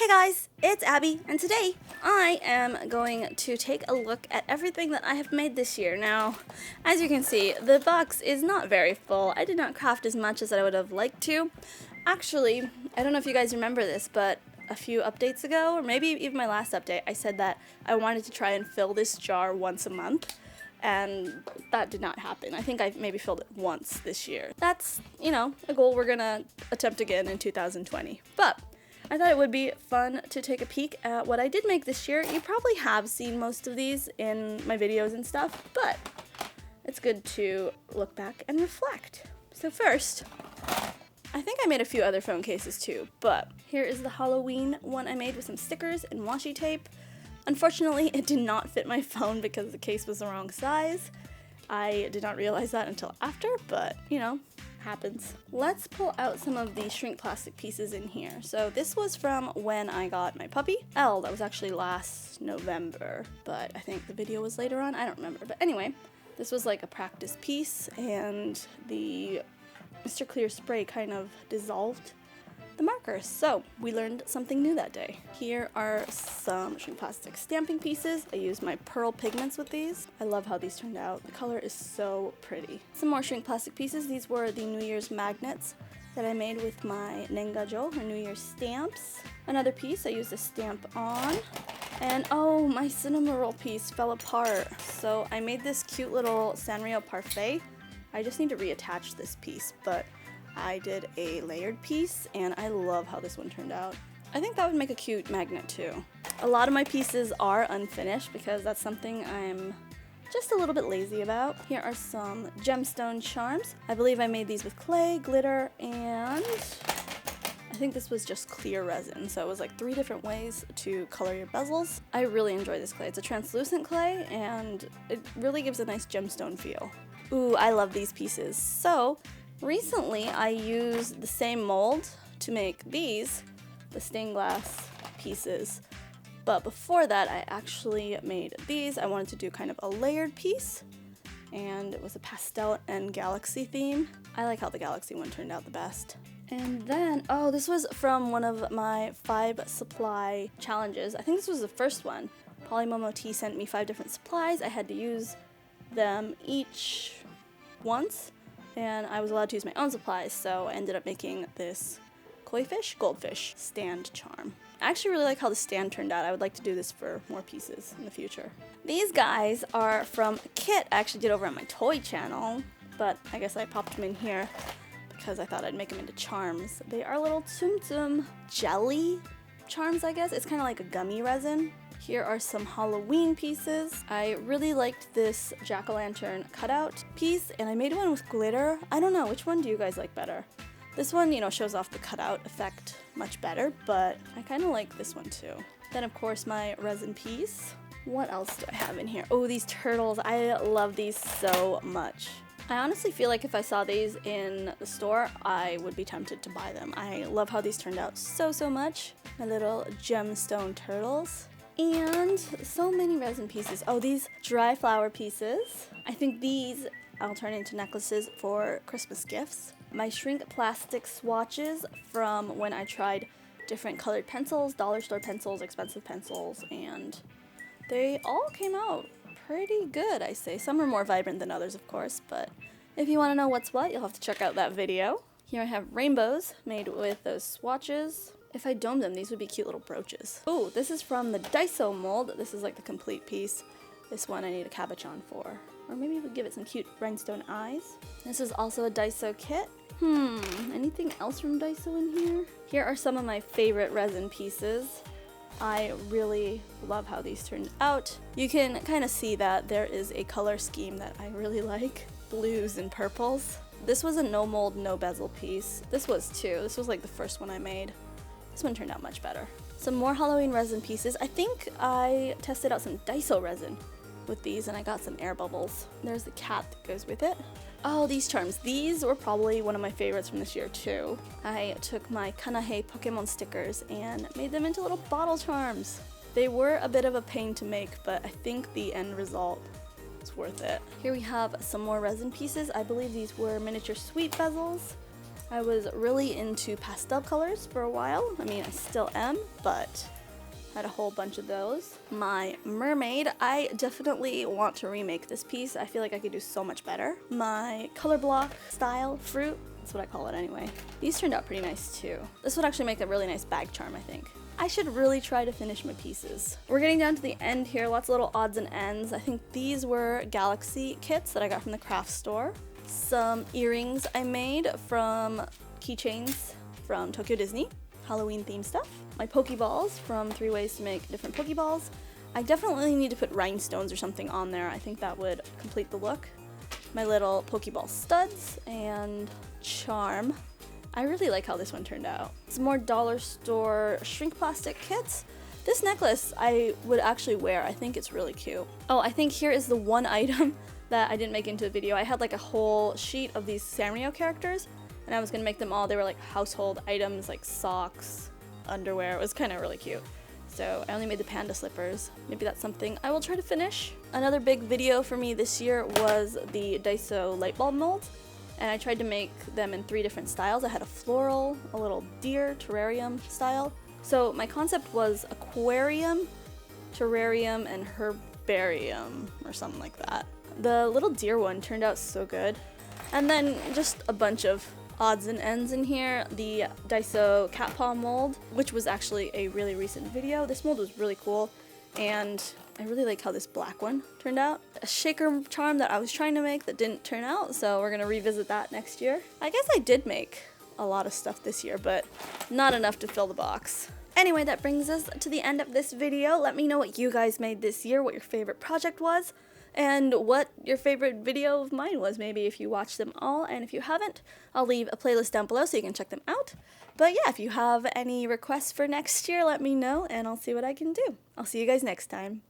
Hey guys, it's Abby, and today I am going to take a look at everything that I have made this year. Now, as you can see, the box is not very full. I did not craft as much as I would have liked to. Actually, I don't know if you guys remember this, but a few updates ago, or maybe even my last update, I said that I wanted to try and fill this jar once a month. And that did not happen. I think I maybe filled it once this year. That's, a goal we're gonna attempt again in 2020. But I thought it would be fun to take a peek at what I did make this year. You probably have seen most of these in my videos and stuff, but it's good to look back and reflect. So first, I think I made a few other phone cases too, but here is the Halloween one I made with some stickers and washi tape. Unfortunately, it did not fit my phone because the case was the wrong size. I did not realize that until after, but, happens. Let's pull out some of the shrink plastic pieces in here. So this was from when I got my puppy, Elle. That was actually last November, but I think the video was later on. I don't remember. But anyway, this was like a practice piece, and the Mr. Clear spray kind of dissolved the markers, so we learned something new that day. Here are some shrink plastic stamping pieces. I used my pearl pigments with these. I love how these turned out. The color is so pretty. Some more shrink plastic pieces. These were the New Year's magnets that I made with my Nengajo, or New Year's stamps. Another piece I used a stamp on. And oh, my cinema roll piece fell apart. So I made this cute little Sanrio parfait. I just need to reattach this piece, but I did a layered piece, and I love how this one turned out. I think that would make a cute magnet too. A lot of my pieces are unfinished because that's something I'm just a little bit lazy about. Here are some gemstone charms. I believe I made these with clay, glitter, and I think this was just clear resin. So it was like 3 different ways to color your bezels. I really enjoy this clay. It's a translucent clay, and it really gives a nice gemstone feel. Ooh, I love these pieces. So recently, I used the same mold to make these, the stained glass pieces. But before that, I actually made these. I wanted to do kind of a layered piece, and it was a pastel and galaxy theme. I like how the galaxy one turned out the best. And then, oh, this was from one of my 5 supply challenges. I think this was the first one. Polymomo Tea sent me 5 different supplies. I had to use them each once, and I was allowed to use my own supplies, so I ended up making this goldfish stand charm. I actually really like how the stand turned out. I would like to do this for more pieces in the future. These guys are from a kit I actually did over on my toy channel, but I guess I popped them in here because I thought I'd make them into charms. They are little Tsum Tsum jelly charms, I guess. It's kind of like a gummy resin. Here are some Halloween pieces. I really liked this jack-o'-lantern cutout piece, and I made one with glitter. I don't know, which one do you guys like better? This one, shows off the cutout effect much better, but I kind of like this one too. Then, of course, my resin piece. What else do I have in here? Oh, these turtles. I love these so much. I honestly feel like if I saw these in the store, I would be tempted to buy them. I love how these turned out so much. My little gemstone turtles. And so many resin pieces. Oh, these dry flower pieces. I think these I'll turn into necklaces for Christmas gifts. My shrink plastic swatches from when I tried different colored pencils, dollar store pencils, expensive pencils, and they all came out pretty good, I say. Some are more vibrant than others, of course, but if you want to know what's what, you'll have to check out that video. Here I have rainbows made with those swatches. If I domed them, these would be cute little brooches. Oh, this is from the Daiso mold. This is like the complete piece. This one I need a cabochon for. Or maybe we'll give it some cute rhinestone eyes. This is also a Daiso kit. Anything else from Daiso in here? Here are some of my favorite resin pieces. I really love how these turned out. You can kind of see that there is a color scheme that I really like. Blues and purples. This was a no mold, no bezel piece. This was too. This was like the first one I made. This one turned out much better. Some more Halloween resin pieces. I think I tested out some Daiso resin with these, and I got some air bubbles. There's the cat that goes with it. Oh, these charms. These were probably one of my favorites from this year too. I took my Kanahe Pokemon stickers and made them into little bottle charms. They were a bit of a pain to make, but I think the end result is worth it. Here we have some more resin pieces. I believe these were miniature sweet bezels. I was really into pastel colors for a while. I mean, I still am, but I had a whole bunch of those. My mermaid, I definitely want to remake this piece. I feel like I could do so much better. My color block style fruit, that's what I call it anyway. These turned out pretty nice too. This would actually make a really nice bag charm, I think. I should really try to finish my pieces. We're getting down to the end here, lots of little odds and ends. I think these were Galaxy kits that I got from the craft store. Some earrings I made from keychains from Tokyo Disney, Halloween themed stuff. My Pokeballs from 3 ways to make different Pokeballs. I definitely need to put rhinestones or something on there. I think that would complete the look. My little Pokeball studs and charm. I really like how this one turned out. Some more dollar store shrink plastic kits. This necklace I would actually wear. I think it's really cute. Oh, I think here is the one item that I didn't make into a video. I had like a whole sheet of these Sanrio characters and I was gonna make them all. They were like household items like socks, underwear. It was kind of really cute. So I only made the panda slippers. Maybe that's something I will try to finish. Another big video for me this year was the Daiso light bulb mold. And I tried to make them in 3 different styles. I had a floral, a little deer, terrarium style. So my concept was aquarium, terrarium, and herbarium, or something like that. The little deer one turned out so good. And then just a bunch of odds and ends in here. The Daiso cat paw mold, which was actually a really recent video. This mold was really cool, and I really like how this black one turned out. A shaker charm that I was trying to make that didn't turn out, so we're gonna revisit that next year. I guess I did make a lot of stuff this year, but not enough to fill the box. Anyway, that brings us to the end of this video. Let me know what you guys made this year, what your favorite project was, and what your favorite video of mine was, maybe if you watched them all. And if you haven't, I'll leave a playlist down below so you can check them out. But yeah, if you have any requests for next year, let me know and I'll see what I can do. I'll see you guys next time.